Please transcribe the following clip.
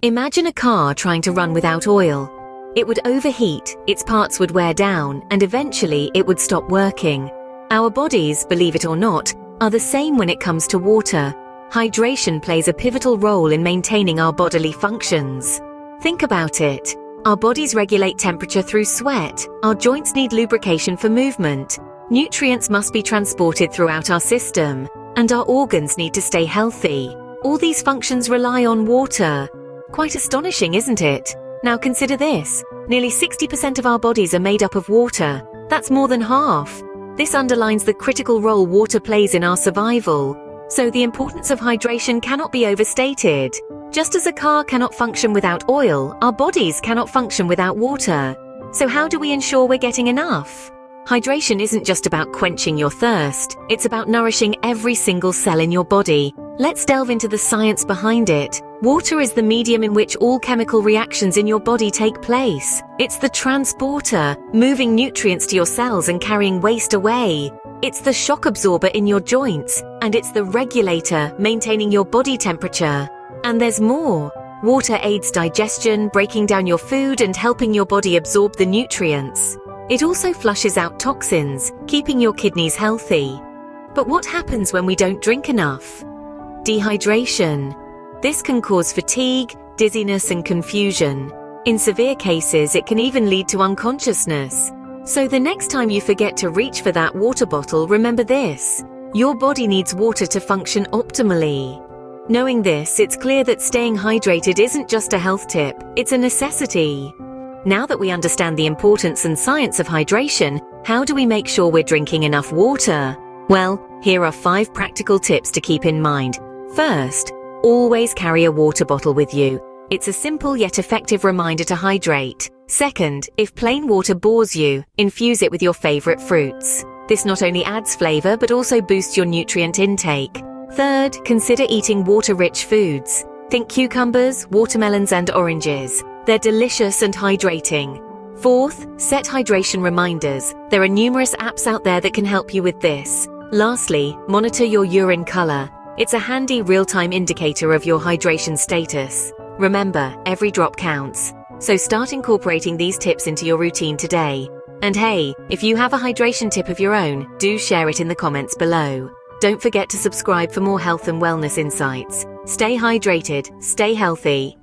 Imagine a car trying to run without oil. It would overheat, its parts would wear down, and eventually it would stop working. Our bodies, believe it or not, are the same when it comes to water. Hydration plays a pivotal role in maintaining our bodily functions. Think about it. Our bodies regulate temperature through sweat. Our joints need lubrication for movement. Nutrients must be transported throughout our system. And our organs need to stay healthy. All these functions rely on water. Quite astonishing, isn't it? Now consider this. Nearly 60% of our bodies are made up of water. That's more than half. This underlines the critical role water plays in our survival. So the importance of hydration cannot be overstated. Just as a car cannot function without oil, our bodies cannot function without water. So how do we ensure we're getting enough? Hydration isn't just about quenching your thirst, it's about nourishing every single cell in your body. Let's delve into the science behind it. Water is the medium in which all chemical reactions in your body take place. It's the transporter, moving nutrients to your cells and carrying waste away. It's the shock absorber in your joints, and it's the regulator, maintaining your body temperature. And there's more. Water aids digestion, breaking down your food and helping your body absorb the nutrients. It also flushes out toxins, keeping your kidneys healthy. But what happens when we don't drink enough? Dehydration. This can cause fatigue, dizziness, and confusion. In severe cases, it can even lead to unconsciousness. So the next time you forget to reach for that water bottle, remember this. Your body needs water to function optimally. Knowing this, it's clear that staying hydrated isn't just a health tip, it's a necessity. Now that we understand the importance and science of hydration, how do we make sure we're drinking enough water? Well, here are 5 practical tips to keep in mind. First, always carry a water bottle with you. It's a simple yet effective reminder to hydrate. Second, if plain water bores you, infuse it with your favorite fruits. This not only adds flavor but also boosts your nutrient intake. Third, consider eating water-rich foods. Think cucumbers, watermelons, and oranges. They're delicious and hydrating. Fourth, set hydration reminders. There are numerous apps out there that can help you with this. Lastly, monitor your urine color. It's a handy real-time indicator of your hydration status. Remember, every drop counts. So start incorporating these tips into your routine today. And hey, if you have a hydration tip of your own, do share it in the comments below. Don't forget to subscribe for more health and wellness insights. Stay hydrated, stay healthy,